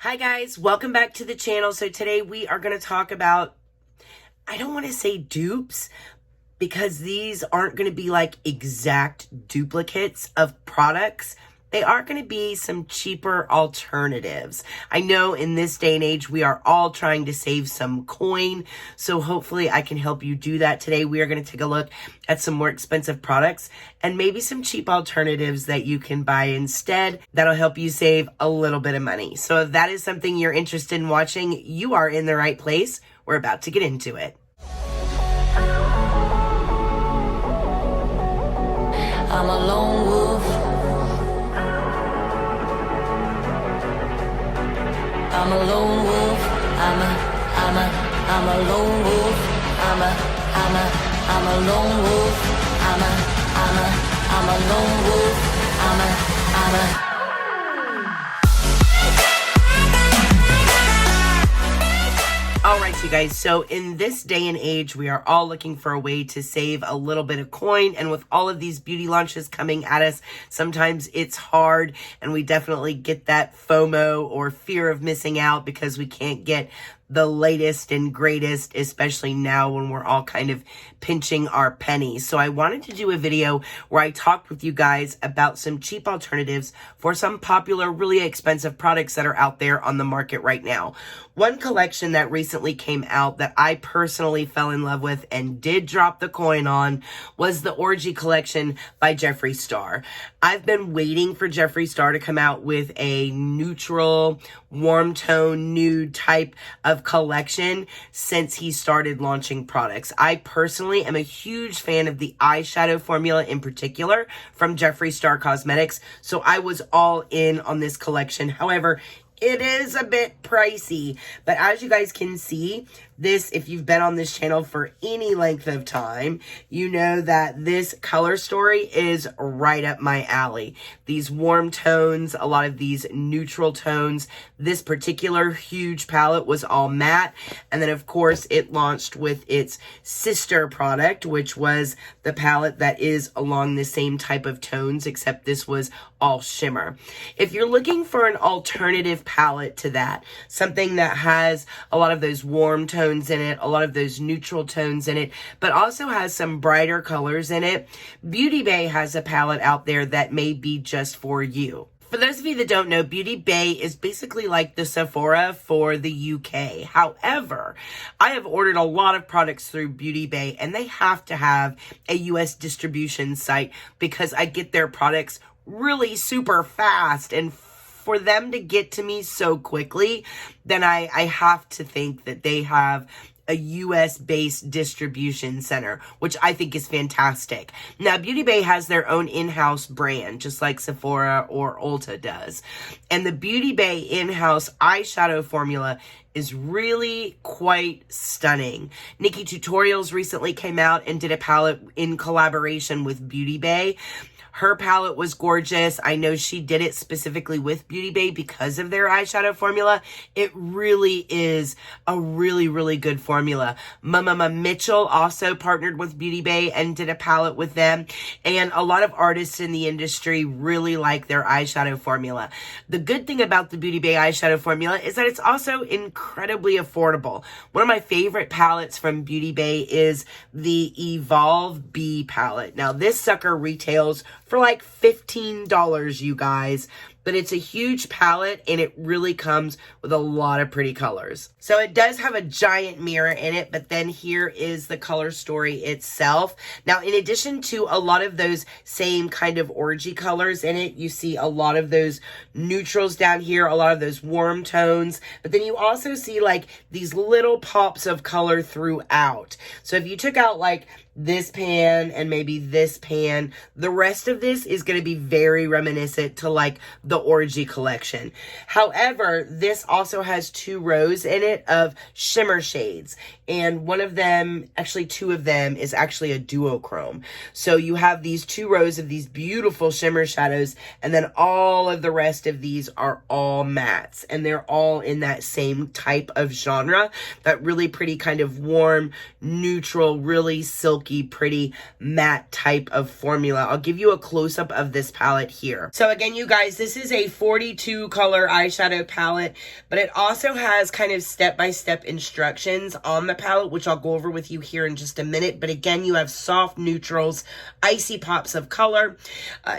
Hi guys, welcome back to the channel. So today we are going to talk about, I don't want to say dupes, because these aren't going to be like exact duplicates of products. They are going to be some cheaper alternatives. I know in this day and age, we are all trying to save some coin. So hopefully I can help you do that. Today, we are going to take a look at some more expensive products and maybe some cheap alternatives that you can buy instead. That'll help you save a little bit of money. So if that is something you're interested in watching, you are in the right place. We're about to get into it. I'm a lone wolf. I'm a lone wolf. I'm a lone wolf. I'm a lone wolf. I'm a lone wolf. All right, you guys, so in this day and age, we are all looking for a way to save a little bit of coin. And with all of these beauty launches coming at us, sometimes it's hard. And we definitely get that FOMO or fear of missing out because we can't get the latest and greatest, especially now when we're all kind of pinching our pennies. So I wanted to do a video where I talked with you guys about some cheap alternatives for some popular, really expensive products that are out there on the market right now. One collection that recently came out that I personally fell in love with and did drop the coin on was the Orgy collection by Jeffree Star. I've been waiting for Jeffree Star to come out with a neutral, warm tone, nude type of collection since he started launching products. I personally am a huge fan of the eyeshadow formula in particular from Jeffree Star Cosmetics, so I was all in on this collection. However, it is a bit pricey, but as you guys can see, this, if you've been on this channel for any length of time, you know that this color story is right up my alley. These warm tones, a lot of these neutral tones. This particular huge palette was all matte. And then, of course, it launched with its sister product, which was the palette that is along the same type of tones, except this was all shimmer. If you're looking for an alternative palette to that, something that has a lot of those warm tones in it, a lot of those neutral tones in it, but also has some brighter colors in it, Beautybay has a palette out there that may be just for you. For those of you that don't know, Beautybay is basically like the Sephora for the UK. However, I have ordered a lot of products through Beautybay, and they have to have a US distribution site because I get their products really super fast, and for them to get to me so quickly, then I have to think that they have a US-based distribution center, which I think is fantastic. Now, Beautybay has their own in-house brand, just like Sephora or Ulta does. And the Beautybay in-house eyeshadow formula is really quite stunning. Nikki Tutorials recently came out and did a palette in collaboration with Beautybay. Her palette was gorgeous. I know she did it specifically with Beautybay because of their eyeshadow formula. It really is a really, really good formula. Mama Mitchell also partnered with Beautybay and did a palette with them. And a lot of artists in the industry really like their eyeshadow formula. The good thing about the Beautybay eyeshadow formula is that it's also incredibly affordable. One of my favorite palettes from Beautybay is the Evolve B palette. Now, this sucker retails for like $15, you guys. But it's a huge palette and it really comes with a lot of pretty colors. So it does have a giant mirror in it, but then here is the color story itself. Now, in addition to a lot of those same kind of orgy colors in it, you see a lot of those neutrals down here, a lot of those warm tones, but then you also see like these little pops of color throughout. So if you took out like this pan and maybe this pan, the rest of this is going to be very reminiscent to like the Orgy collection. However, this also has 2 rows in it of shimmer shades, and one of them, actually 2 of them, is actually a duochrome. So you have these 2 rows of these beautiful shimmer shadows, and then all of the rest of these are all mattes, and they're all in that same type of genre, that really pretty kind of warm, neutral, really silky, pretty matte type of formula. I'll give you a close-up of this palette here. So again, you guys, this is is a 42 color eyeshadow palette, but it also has kind of step-by-step instructions on the palette, which I'll go over with you here in just a minute. But again, you have soft neutrals, icy pops of color.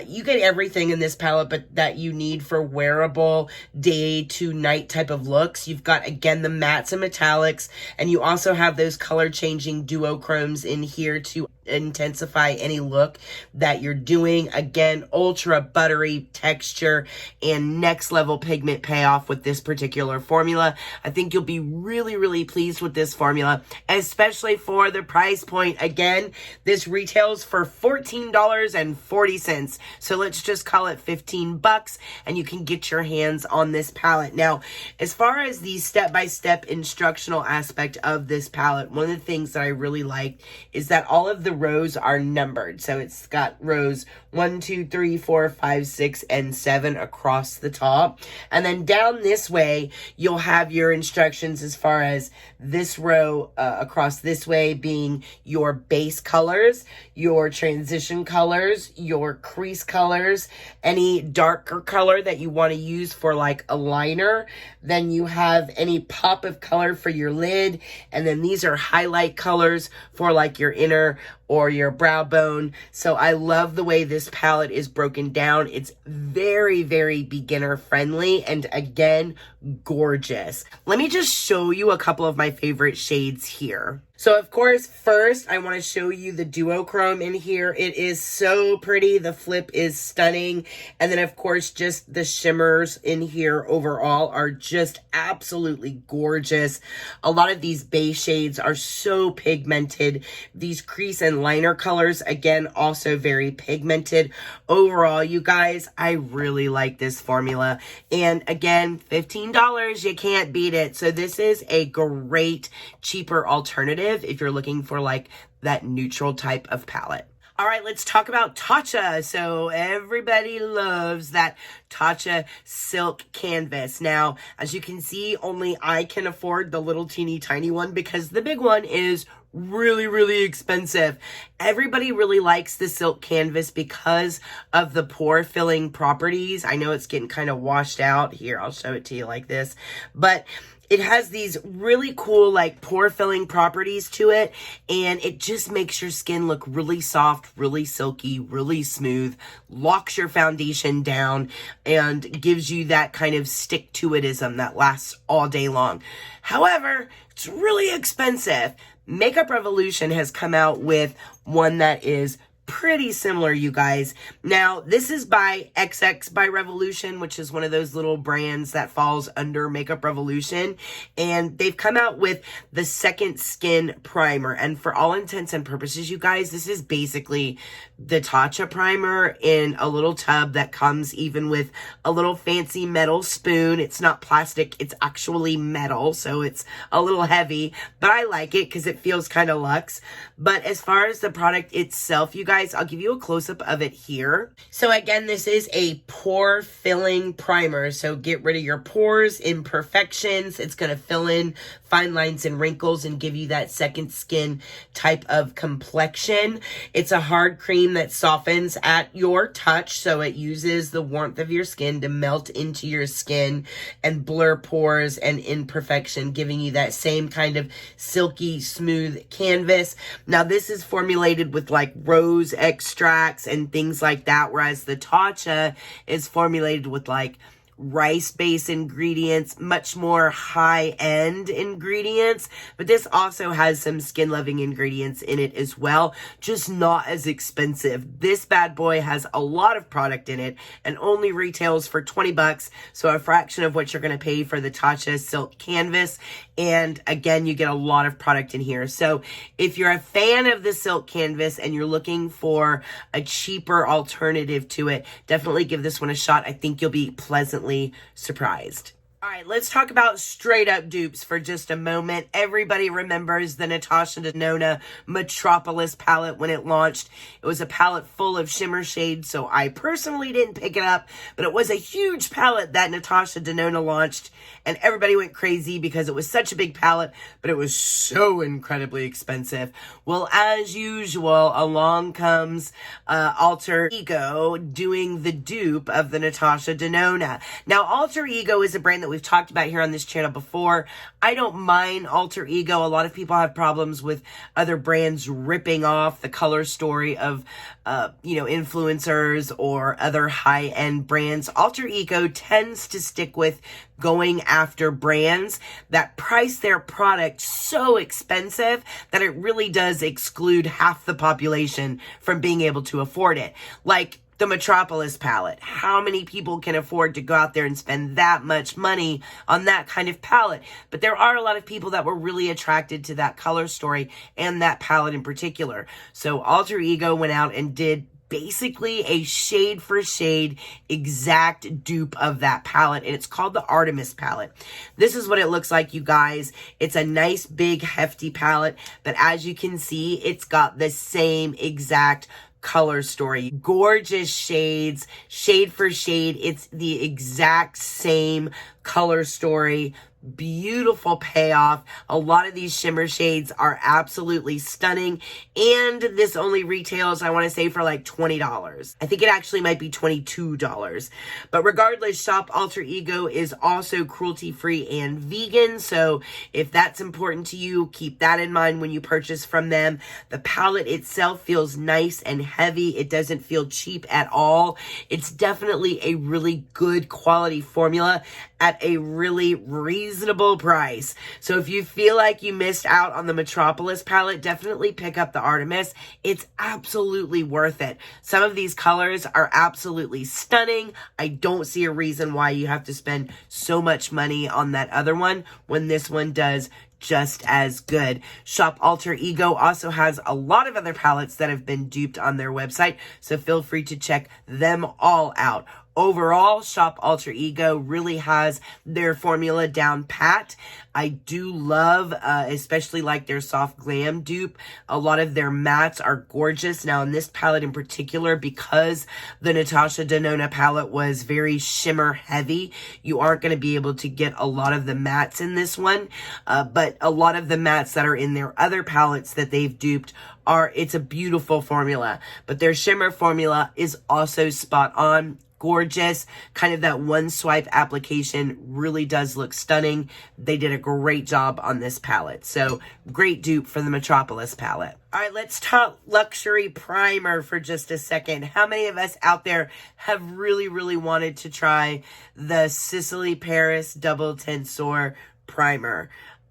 You get everything in this palette but that you need for wearable day to night type of looks. You've got, again, the mattes and metallics, and you also have those color changing duochromes in here to intensify any look that you're doing. Again, ultra buttery texture and next level pigment payoff with this particular formula. I think you'll be really pleased with this formula, especially for the price point. Again, this retails for $14.40, so let's just call it 15 bucks, and you can get your hands on this palette. Now, as far as the step-by-step instructional aspect of this palette, one of the things that I really like is that all of the rows are numbered. So it's got rows 1, 2, 3, 4, 5, 6, and 7 across the top. And then down this way, you'll have your instructions as far as this row across this way being your base colors, your transition colors, your crease colors, any darker color that you want to use for like a liner. Then you have any pop of color for your lid. And then these are highlight colors for like your inner or your brow bone. So I love the way this palette is broken down. It's very beginner friendly, and again, gorgeous. Let me just show you a couple of my favorite shades here. So of course, first I want to show you the duochrome in here. It is so pretty. The flip is stunning. And then of course, just the shimmers in here overall are just absolutely gorgeous. A lot of these base shades are so pigmented. These crease and liner colors, again, also very pigmented. Overall, you guys, I really like this formula. And again, $15, you can't beat it. So this is a great, cheaper alternative if you're looking for like that neutral type of palette. All right, let's talk about Tatcha. So everybody loves that Tatcha silk canvas. Now, as you can see, only I can afford the little teeny tiny one because the big one is really expensive. Everybody really likes the silk canvas because of the pore filling properties. I know it's getting kind of washed out. Here, I'll show it to you like this. But it has these really cool like pore filling properties to it, and it just makes your skin look really soft, really silky, really smooth, locks your foundation down, and gives you that kind of stick-to-itism that lasts all day long. However, it's really expensive. Makeup Revolution has come out with one that is pretty similar, you guys. Now, this is by XX by Revolution, which is one of those little brands that falls under Makeup Revolution. And they've come out with the Second Skin Primer. And for all intents and purposes, you guys, this is basically the Tatcha primer in a little tub that comes even with a little fancy metal spoon. It's not plastic, it's actually metal, so it's a little heavy, but I like it because it feels kind of luxe. But as far as the product itself, you guys, I'll give you a close-up of it here. So again, this is a pore filling primer, so get rid of your pores, imperfections. It's going to fill in fine lines and wrinkles and give you that second skin type of complexion. It's a hard cream that softens at your touch, so it uses the warmth of your skin to melt into your skin and blur pores and imperfection, giving you that same kind of silky smooth canvas. Now this is formulated with like rose extracts and things like that, whereas the Tatcha is formulated with like rice-based ingredients, much more high-end ingredients, but this also has some skin-loving ingredients in it as well, just not as expensive. This bad boy has a lot of product in it and only retails for 20 bucks, so a fraction of what you're going to pay for the Tatcha Silk Canvas. And again, you get a lot of product in here. So if you're a fan of the Silk Canvas and you're looking for a cheaper alternative to it, definitely give this one a shot. I think you'll be pleasantly surprised. All right, let's talk about straight up dupes for just a moment. Everybody remembers the Natasha Denona Metropolis palette when it launched. It was a palette full of shimmer shades, so I personally didn't pick it up, but it was a huge palette that Natasha Denona launched, and everybody went crazy because it was such a big palette, but it was so incredibly expensive. Well, as usual, along comes Alter Ego doing the dupe of the Natasha Denona. Now, Alter Ego is a brand that we've talked about here on this channel before. I don't mind Alter Ego. A lot of people have problems with other brands ripping off the color story of, influencers or other high-end brands. Alter Ego tends to stick with going after brands that price their product so expensive that it really does exclude half the population from being able to afford it. Like the Metropolis palette. How many people can afford to go out there and spend that much money on that kind of palette? But there are a lot of people that were really attracted to that color story and that palette in particular. So Alter Ego went out and did basically a shade for shade exact dupe of that palette, and it's called the Artemis palette. This is what it looks like, you guys. It's a nice big hefty palette, but as you can see, it's got the same exact color story. Gorgeous shades, shade for shade. It's the exact same color story. Beautiful payoff. A lot of these shimmer shades are absolutely stunning, and this only retails, I want to say, for like $20. I think it actually might be $22. But regardless, Shop Alter Ego is also cruelty-free and vegan, so if that's important to you, keep that in mind when you purchase from them. The palette itself feels nice and heavy. It doesn't feel cheap at all. It's definitely a really good quality formula at a really reasonable price. So if you feel like you missed out on the Metropolis palette, definitely pick up the Artemis. It's absolutely worth it. Some of these colors are absolutely stunning. I don't see a reason why you have to spend so much money on that other one when this one does just as good. Shop Alter Ego also has a lot of other palettes that have been duped on their website, so feel free to check them all out. Overall, Shop Alter Ego really has their formula down pat. I do love, especially like their soft glam dupe. A lot of their mattes are gorgeous. Now in this palette in particular, because the Natasha Denona palette was very shimmer heavy, you aren't going to be able to get a lot of the mattes in this one. But a lot of the mattes that are in their other palettes that they've duped it's a beautiful formula. But their shimmer formula is also spot on. Gorgeous. Kind of that one swipe application really does look stunning. They did a great job on this palette. So great dupe for the Metropolis palette. All right, let's talk luxury primer for just a second. How many of us out there have really, really wanted to try the Sisley Paris Double Tensor primer?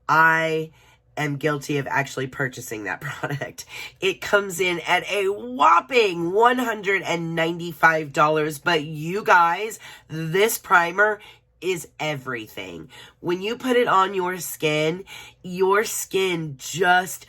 I am guilty of actually purchasing that product. It comes in at a whopping $195, but you guys, this primer is everything. When you put it on your skin just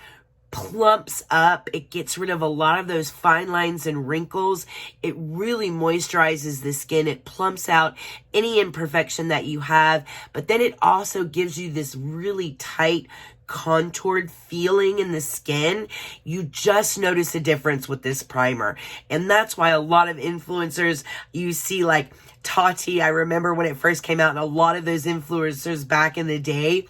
plumps up. It gets rid of a lot of those fine lines and wrinkles. It really moisturizes the skin. It plumps out any imperfection that you have, but then it also gives you this really tight, contoured feeling in the skin. You just notice a difference with this primer. And that's why a lot of influencers, you see like Tati, I remember when it first came out, and a lot of those influencers back in the day,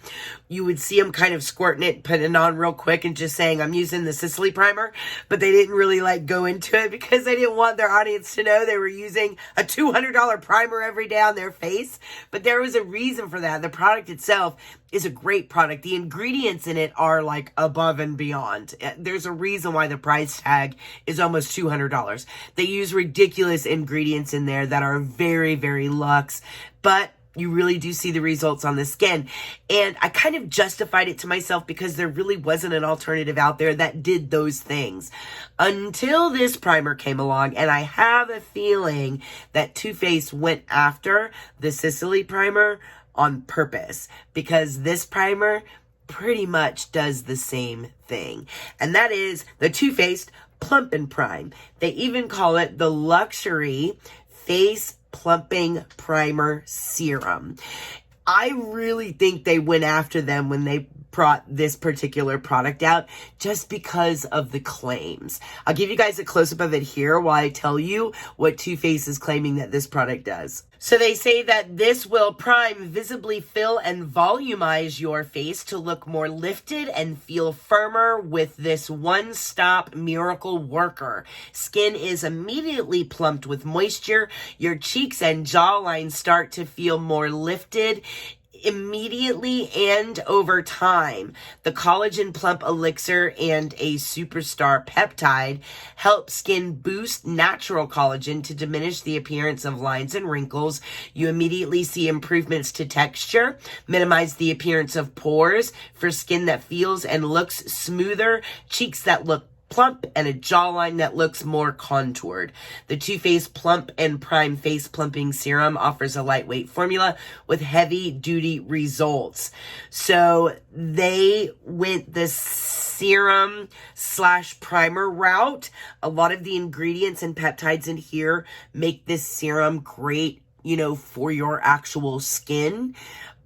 you would see them kind of squirting it, putting it on real quick and just saying, I'm using the Sisley Primer, but they didn't really like go into it because they didn't want their audience to know they were using a $200 primer every day on their face. But there was a reason for that. The product itself is a great product. The ingredients in it are like above and beyond. There's a reason why the price tag is almost $200. They use ridiculous ingredients in there that are very, very luxe, but you really do see the results on the skin. And I kind of justified it to myself because there really wasn't an alternative out there that did those things until this primer came along. And I have a feeling that Too Faced went after the Sisley Primer on purpose, because this primer pretty much does the same thing. And that is the Too Faced Plump and Prime. They even call it the Luxury Face Plumping Primer Serum. I really think they went after them when they brought this particular product out just because of the claims. I'll give you guys a close-up of it here while I tell you what Too Faced is claiming that this product does. So they say that this will prime, visibly fill, and volumize your face to look more lifted and feel firmer with this one-stop miracle worker. Skin is immediately plumped with moisture. Your cheeks and jawline start to feel more lifted immediately and over time. The collagen plump elixir and a superstar peptide help skin boost natural collagen to diminish the appearance of lines and wrinkles. You immediately see improvements to texture, minimize the appearance of pores for skin that feels and looks smoother, cheeks that look plump, and a jawline that looks more contoured. The Too Faced Plump and Prime Face Plumping Serum offers a lightweight formula with heavy-duty results. So they went the serum / primer route. A lot of the ingredients and peptides in here make this serum great, for your actual skin.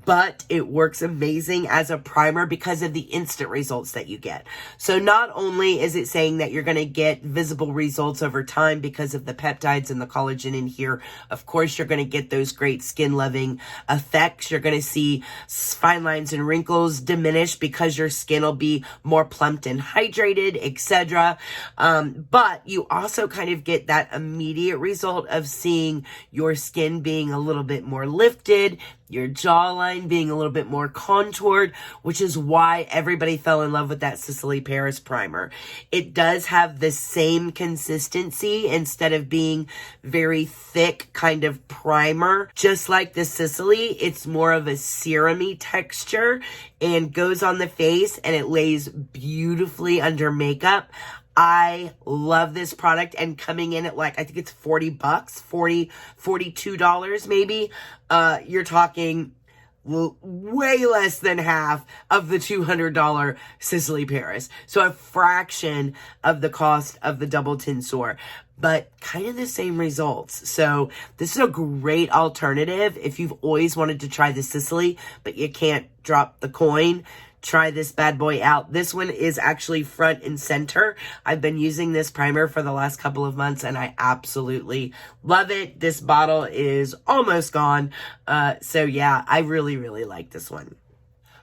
But it works amazing as a primer because of the instant results that you get. So not only is it saying that you're going to get visible results over time because of the peptides and the collagen in here, of course you're going to get those great skin loving effects. You're going to see fine lines and wrinkles diminish because your skin will be more plumped and hydrated, etc. But you also kind of get that immediate result of seeing your skin being a little bit more lifted, your jawline being a little bit more contoured, which is why everybody fell in love with that Sisley primer. It does have the same consistency instead of being very thick kind of primer. Just like the Sisley, it's more of a serum-y texture and goes on the face and it lays beautifully under makeup. I love this product, and coming in at I think it's $40, $42 maybe. You're talking way less than half of the $200 Sisley Paris. So a fraction of the cost of the Double Tensor, but kind of the same results. So this is a great alternative if you've always wanted to try the Sisley, but you can't drop the coin. Try this bad boy out. This one is actually front and center. I've been using this primer for the last couple of months and I absolutely love it. This bottle is almost gone. So yeah, I really, really like this one.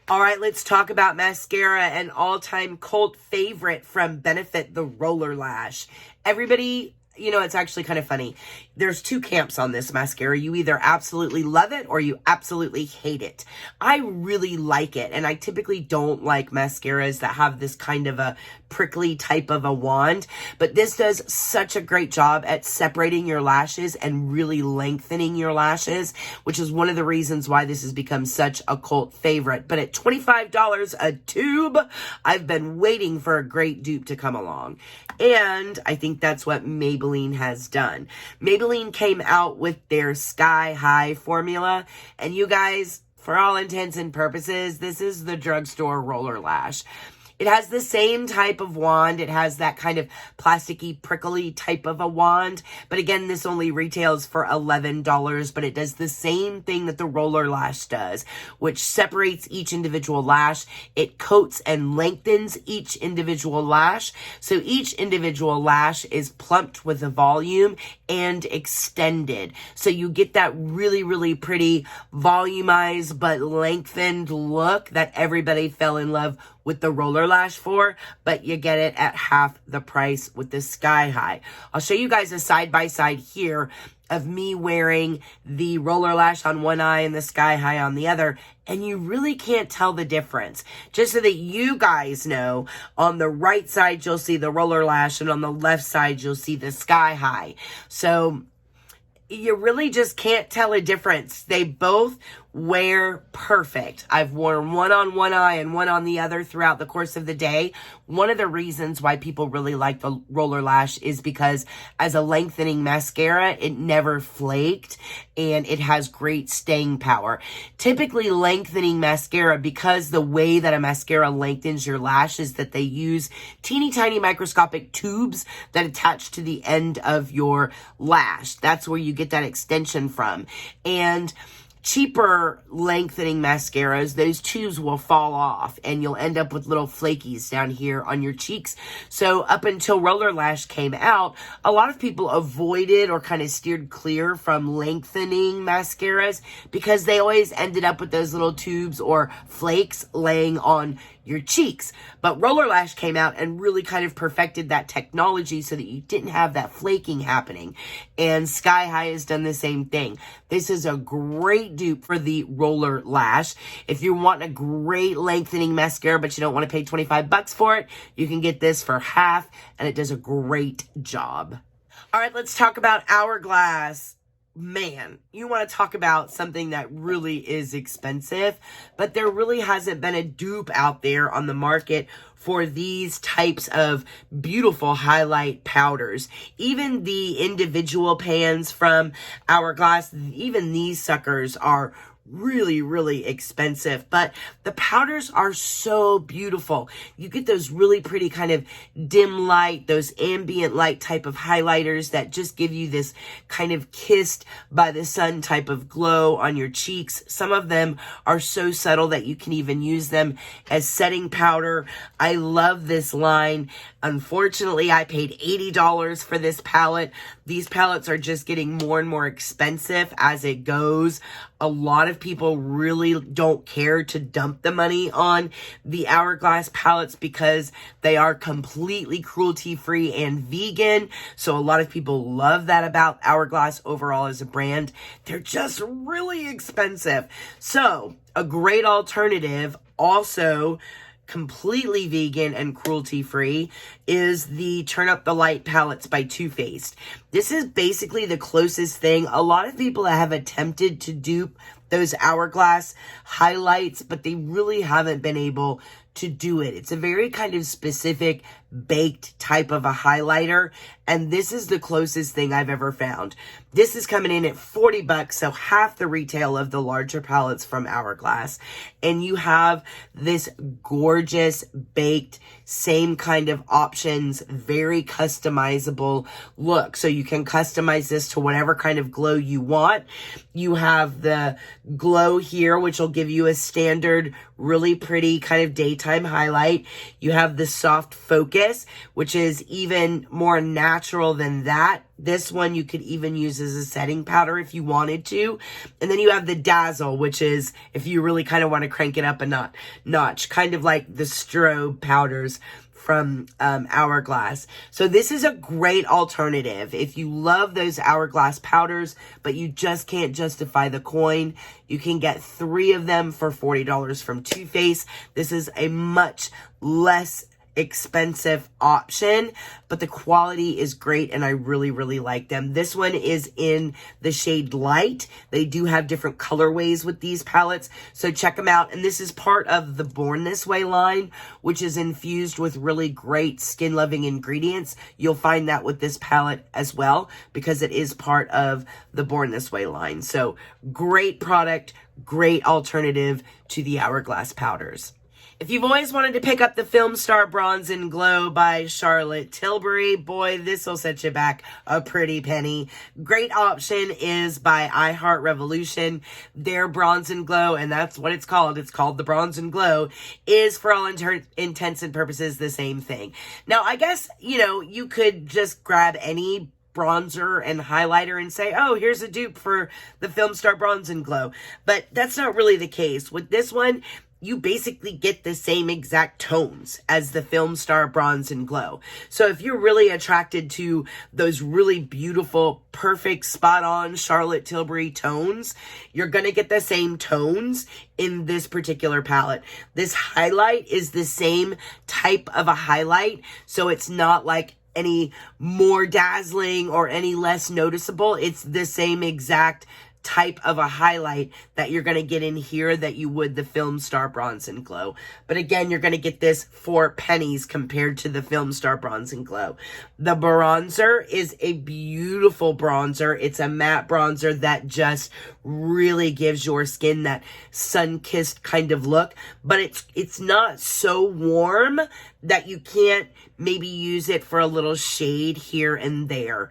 All right, let's talk about mascara, an all-time cult favorite from Benefit, the Roller Lash. Everybody, it's actually kind of funny. There's two camps on this mascara. You either absolutely love it or you absolutely hate it. I really like it, and I typically don't like mascaras that have this kind of a prickly type of a wand, but this does such a great job at separating your lashes and really lengthening your lashes, which is one of the reasons why this has become such a cult favorite. But at $25 a tube, I've been waiting for a great dupe to come along, and I think that's what Maybelline has done. Maybelline came out with their Sky High formula, and you guys, for all intents and purposes, this is the drugstore roller lash. It has the same type of wand. It has that kind of plasticky, prickly type of a wand. But again, this only retails for $11, but it does the same thing that the roller lash does, which separates each individual lash. It coats and lengthens each individual lash. So each individual lash is plumped with a volume and extended. So you get that really, really pretty volumized but lengthened look that everybody fell in love with the roller lash for, but you get it at half the price with the Sky High. I'll show you guys a side-by-side here of me wearing the roller lash on one eye and the Sky High on the other, and you really can't tell the difference. Just so that you guys know, on the right side you'll see the roller lash, and on the left side you'll see the Sky High. So you really just can't tell a difference. They both wear perfect. I've worn one on one eye and one on the other throughout the course of the day. One of the reasons why people really like the roller lash is because as a lengthening mascara, it never flaked and it has great staying power. Typically lengthening mascara, because the way that a mascara lengthens your lash is that they use teeny tiny microscopic tubes that attach to the end of your lash. That's where you get that extension from. And cheaper lengthening mascaras, those tubes will fall off and you'll end up with little flakies down here on your cheeks. So up until Roller Lash came out, a lot of people avoided or kind of steered clear from lengthening mascaras because they always ended up with those little tubes or flakes laying on your cheeks. But Roller Lash came out and really kind of perfected that technology so that you didn't have that flaking happening. And Sky High has done the same thing. This is a great dupe for the Roller Lash. If you want a great lengthening mascara but you don't want to pay 25 bucks for it, you can get this for half and it does a great job. All right, let's talk about Hourglass. Man, you want to talk about something that really is expensive, but there really hasn't been a dupe out there on the market for these types of beautiful highlight powders. Even the individual pans from Hourglass, even these suckers are really, really expensive, but the powders are so beautiful. You get those really pretty kind of dim light, those ambient light type of highlighters that just give you this kind of kissed by the sun type of glow on your cheeks. Some of them are so subtle that you can even use them as setting powder. I love this line. Unfortunately, I paid $80 for this palette. These palettes are just getting more and more expensive as it goes. A lot of people really don't care to dump the money on the Hourglass palettes because they are completely cruelty-free and vegan. So a lot of people love that about Hourglass overall as a brand. They're just really expensive. So a great alternative, also completely vegan and cruelty-free, is the Turn Up the Light palettes by Too Faced. This is basically the closest thing. A lot of people have attempted to dupe those Hourglass highlights, but they really haven't been able to do it. It's a very kind of specific baked type of a highlighter, and this is the closest thing I've ever found. This is coming in at 40 bucks, so half the retail of the larger palettes from Hourglass, and you have this gorgeous baked, same kind of options, very customizable look. So you can customize this to whatever kind of glow you want. You have the glow here, which will give you a standard, really pretty kind of daytime highlight. You have the soft focus, which is even more natural than that. This one you could even use as a setting powder if you wanted to. And then you have the dazzle, which is if you really kind of want to crank it up a notch, kind of like the strobe powders from Hourglass. So this is a great alternative. If you love those Hourglass powders, but you just can't justify the coin, you can get 3 of them for $40 from Too Faced. This is a much less expensive option, but the quality is great and I really, really like them. This one is in the shade Light. They do have different colorways with these palettes, so check them out. And this is part of the Born This Way line, which is infused with really great skin-loving ingredients. You'll find that with this palette as well, because it is part of the Born This Way line. So great product, great alternative to the Hourglass powders. If you've always wanted to pick up the Film Star Bronze and Glow by Charlotte Tilbury, boy, this will set you back a pretty penny. Great option is by I Heart Revolution. Their Bronze and Glow, and that's what it's called the Bronze and Glow, is for all intents and purposes the same thing. Now, I guess, you could just grab any bronzer and highlighter and say, oh, here's a dupe for the Film Star Bronze and Glow. But that's not really the case. With this one, you basically get the same exact tones as the Film Star Bronze and Glow. So if you're really attracted to those really beautiful, perfect, spot-on Charlotte Tilbury tones, you're going to get the same tones in this particular palette. This highlight is the same type of a highlight, so it's not like any more dazzling or any less noticeable. It's the same exact type of a highlight that you're going to get in here that you would the Film Star Bronze and Glow. But again, you're going to get this for pennies compared to the Film Star Bronze and Glow. The bronzer is a beautiful bronzer. It's a matte bronzer that just really gives your skin that sun-kissed kind of look, but it's not so warm that you can't maybe use it for a little shade here and there.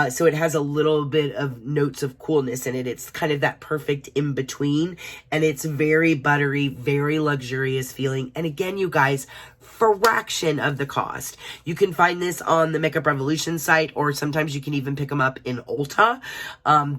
So it has a little bit of notes of coolness in it. It's kind of that perfect in between, and it's very buttery, very luxurious feeling. And again, you guys, fraction of the cost. You can find this on the Makeup Revolution site, or sometimes you can even pick them up in Ulta.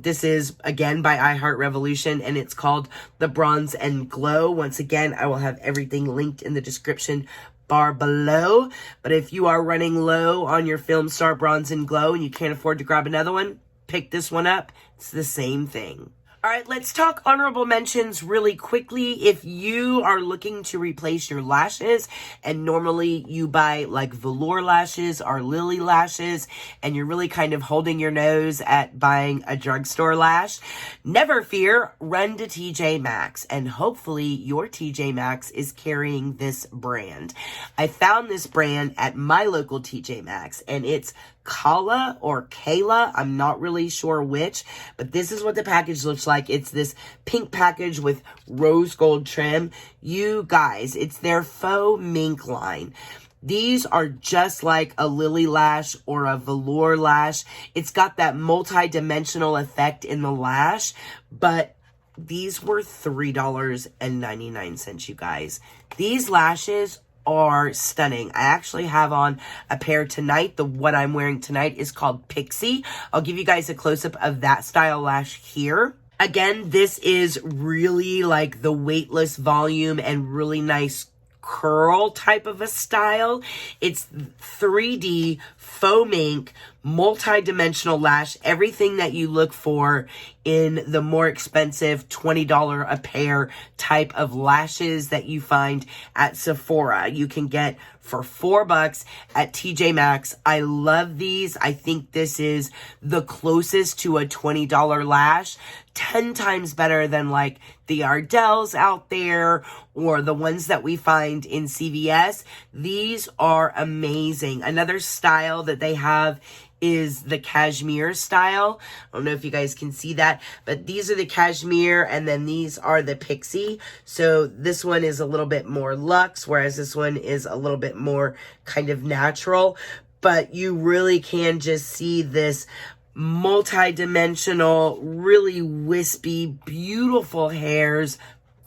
This is, again, by I Heart Revolution, and it's called the Bronze and Glow. Once again, I will have everything linked in the description bar below. But if you are running low on your Film Star Bronze and Glow and you can't afford to grab another one, pick this one up. It's the same thing. All right, let's talk honorable mentions really quickly. If you are looking to replace your lashes, and normally you buy like velour lashes or lily lashes, and you're really kind of holding your nose at buying a drugstore lash, never fear, run to TJ Maxx, and hopefully your TJ Maxx is carrying this brand. I found this brand at my local TJ Maxx, and it's Kala or Kayla, I'm not really sure which, but this is what the package looks like. It's this pink package with rose gold trim. You guys, it's their faux mink line. These are just like a lily lash or a velour lash. It's got that multi-dimensional effect in the lash, but these were $3.99, you guys. These lashes are stunning. I actually have on a pair tonight. The one I'm wearing tonight is called Pixie. I'll give you guys a close-up of that style lash here. Again, this is really like the weightless volume and really nice curl type of a style. It's 3D faux mink, multi-dimensional lash, everything that you look for in the more expensive $20 a pair type of lashes that you find at Sephora. You can get for $4 at TJ Maxx. I love these. I think this is the closest to a $20 lash. 10 times better than like the Ardell's out there or the ones that we find in CVS. These are amazing. Another style that they have is the cashmere style. I don't know if you guys can see that, but these are the cashmere, and then these are the pixie. So this one is a little bit more luxe, whereas this one is a little bit more kind of natural. But you really can just see this multi-dimensional, really wispy, beautiful hairs,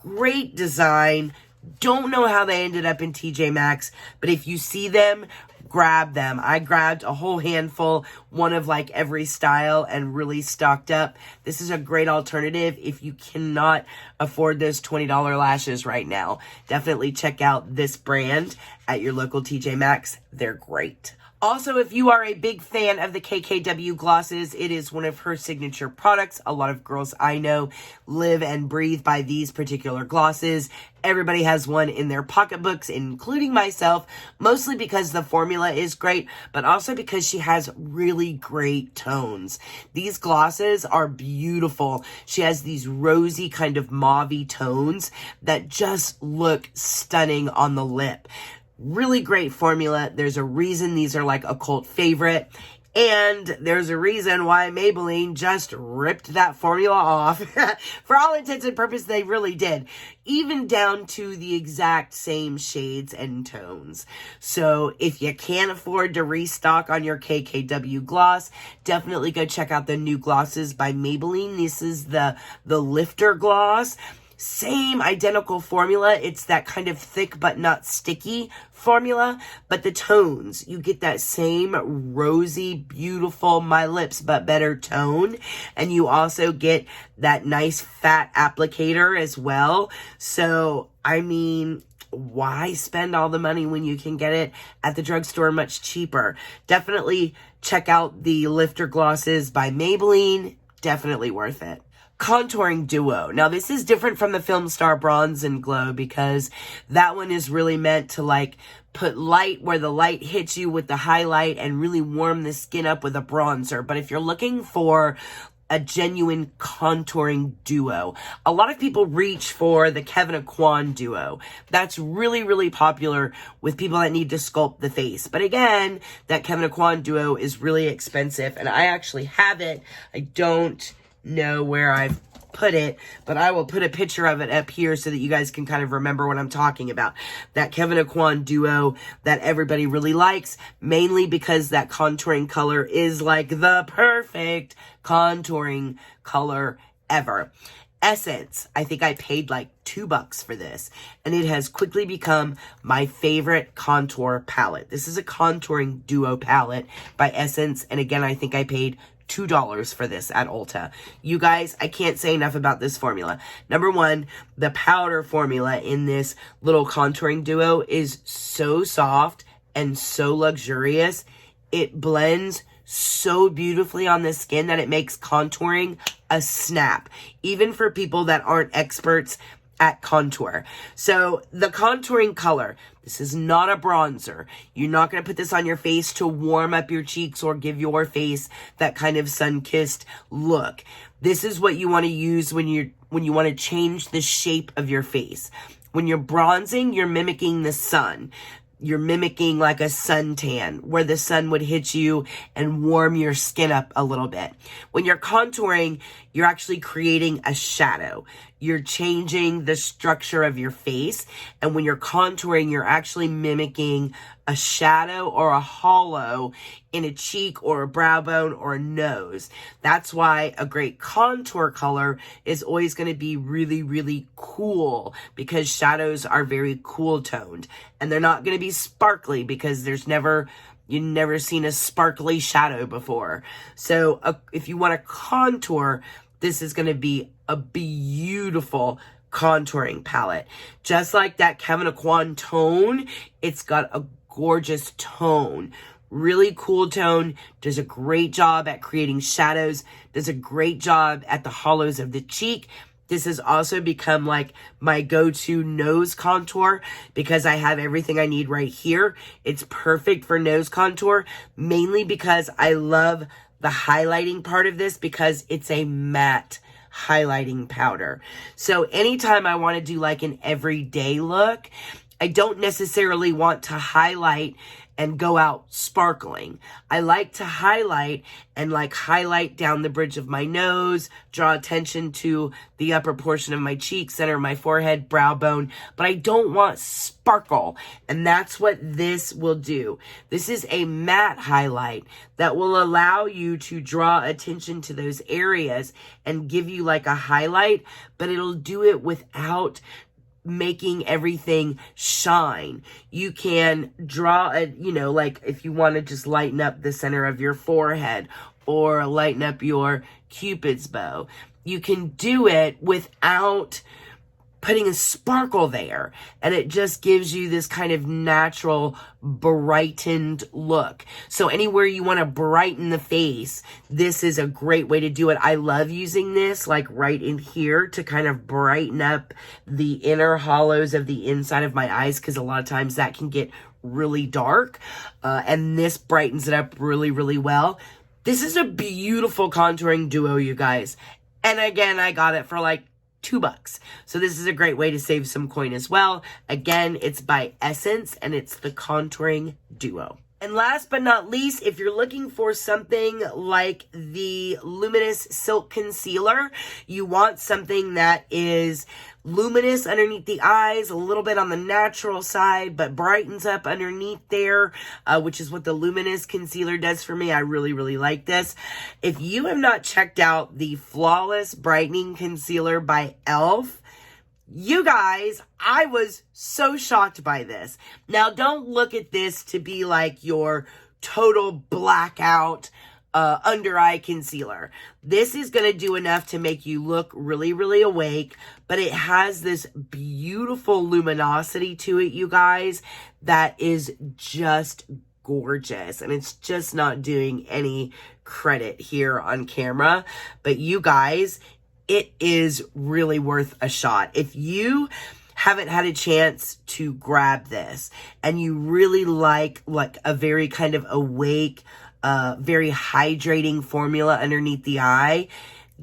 great design. Don't know how they ended up in TJ Maxx, but if you see them, grab them. I grabbed a whole handful, one of like every style, and really stocked up. This is a great alternative if you cannot afford those $20 lashes right now. Definitely check out this brand at your local TJ Maxx. They're great. Also, if you are a big fan of the KKW glosses, it is one of her signature products. A lot of girls I know live and breathe by these particular glosses. Everybody has one in their pocketbooks, including myself, mostly because the formula is great, but also because she has really great tones. These glosses are beautiful. She has these rosy kind of mauve-y tones that just look stunning on the lip. Really great formula. There's a reason these are like a cult favorite. And there's a reason why Maybelline just ripped that formula off. For all intents and purposes, they really did. Even down to the exact same shades and tones. So if you can't afford to restock on your KKW gloss, definitely go check out the new glosses by Maybelline. This is the Lifter Gloss. Same identical formula. It's that kind of thick but not sticky formula, but the tones, you get that same rosy, beautiful, my lips but better tone, and you also get that nice fat applicator as well. So, I mean, why spend all the money when you can get it at the drugstore much cheaper? Definitely check out the Lifter Glosses by Maybelline. Definitely worth it. Contouring Duo. Now, this is different from the Film Star Bronze and Glow because that one is really meant to like put light where the light hits you with the highlight and really warm the skin up with a bronzer. But if you're looking for a genuine contouring duo, a lot of people reach for the Kevyn Aucoin duo. That's really, really popular with people that need to sculpt the face. But again, that Kevyn Aucoin duo is really expensive, and I actually have it. I don't know where I've put it, but I will put a picture of it up here so that you guys can kind of remember what I'm talking about. That Kevyn Aucoin duo that everybody really likes, mainly because that contouring color is like the perfect contouring color ever. Essence, I think I paid like $2 for this, and it has quickly become my favorite contour palette. This is a contouring duo palette by Essence, and again, I think I paid $2 for this at Ulta. You guys, I can't say enough about this formula. Number one, the powder formula in this little contouring duo is so soft and so luxurious. It blends so beautifully on the skin that it makes contouring a snap, even for people that aren't experts at contour. So the contouring color, this is not a bronzer. You're not going to put this on your face to warm up your cheeks or give your face that kind of sun-kissed look. This is what you want to use when you want to change the shape of your face. When you're bronzing, you're mimicking the sun. You're mimicking like a suntan where the sun would hit you and warm your skin up a little bit. When you're contouring, you're actually creating a shadow. You're changing the structure of your face. And when you're contouring, you're actually mimicking a shadow or a hollow in a cheek or a brow bone or a nose. That's why a great contour color is always going to be really, really cool, because shadows are very cool toned. And they're not going to be sparkly because you've never seen a sparkly shadow before. So if you want to contour, this is going to be a beautiful contouring palette. Just like that Kevyn Aucoin tone, it's got a gorgeous tone. Really cool tone. Does a great job at creating shadows. Does a great job at the hollows of the cheek. This has also become like my go-to nose contour because I have everything I need right here. It's perfect for nose contour, mainly because I love the highlighting part of this because it's a matte highlighting powder. So anytime I want to do like an everyday look, I don't necessarily want to highlight and go out sparkling. I like to highlight and like highlight down the bridge of my nose, draw attention to the upper portion of my cheek, center of my forehead, brow bone, but I don't want sparkle. And that's what this will do. This is a matte highlight that will allow you to draw attention to those areas and give you like a highlight, but it'll do it without making everything shine. You can draw a, like if you want to just lighten up the center of your forehead or lighten up your Cupid's bow, you can do it without putting a sparkle there, and it just gives you this kind of natural brightened look. So anywhere you want to brighten the face, this is a great way to do it. I love using this like right in here to kind of brighten up the inner hollows of the inside of my eyes, because a lot of times that can get really dark, and this brightens it up really, really well. This is a beautiful contouring duo, you guys. And again, I got it for like $2. So this is a great way to save some coin as well. Again, it's by Essence and it's the contouring duo. And last but not least, if you're looking for something like the Luminous Silk Concealer, you want something that is luminous underneath the eyes, a little bit on the natural side, but brightens up underneath there, which is what the Luminous Concealer does for me. I really, really like this. If you have not checked out the Flawless Brightening Concealer by e.l.f., you guys, I was so shocked by this. Now, don't look at this to be like your total blackout under eye concealer. This is going to do enough to make you look really, really awake, but it has this beautiful luminosity to it, you guys, that is just gorgeous. And it's just not doing any credit here on camera. But you guys, it is really worth a shot. If you haven't had a chance to grab this and you really like a very kind of awake, very hydrating formula underneath the eye,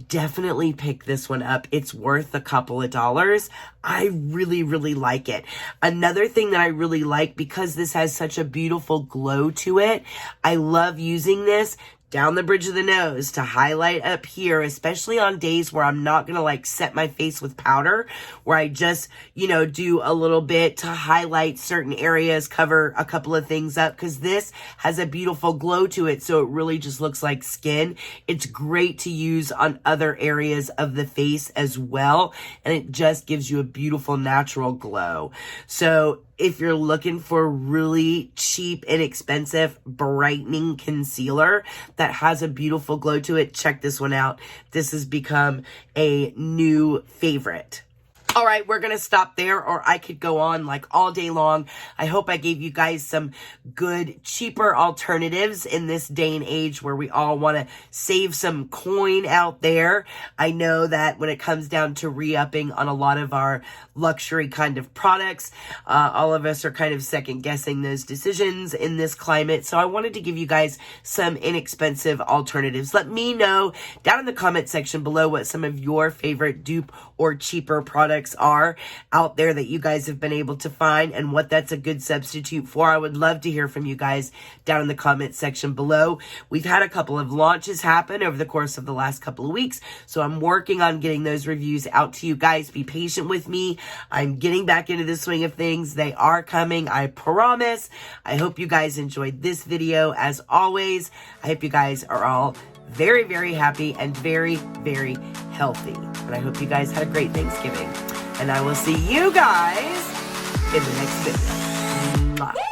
definitely pick this one up. It's worth a couple of dollars. I really, really like it. Another thing that I really like, because this has such a beautiful glow to it, I love using this down the bridge of the nose to highlight up here, especially on days where I'm not going to like set my face with powder, where I just, you know, do a little bit to highlight certain areas, cover a couple of things up, because this has a beautiful glow to it. So it really just looks like skin. It's great to use on other areas of the face as well. And it just gives you a beautiful natural glow. So if you're looking for really cheap, inexpensive, brightening concealer that has a beautiful glow to it, check this one out. This has become a new favorite. All right, we're going to stop there, or I could go on like all day long. I hope I gave you guys some good, cheaper alternatives in this day and age where we all want to save some coin out there. I know that when it comes down to re-upping on a lot of our luxury kind of products, all of us are kind of second guessing those decisions in this climate. So I wanted to give you guys some inexpensive alternatives. Let me know down in the comment section below what some of your favorite dupe or cheaper products are out there that you guys have been able to find, and what that's a good substitute for. I would love to hear from you guys down in the comment section below. We've had a couple of launches happen over the course of the last couple of weeks, so I'm working on getting those reviews out to you guys. Be patient with me. I'm getting back into the swing of things. They are coming, I promise. I hope you guys enjoyed this video. As always, I hope you guys are all very, very happy and very, very healthy. And I hope you guys had a great Thanksgiving. And I will see you guys in the next video. Mwah.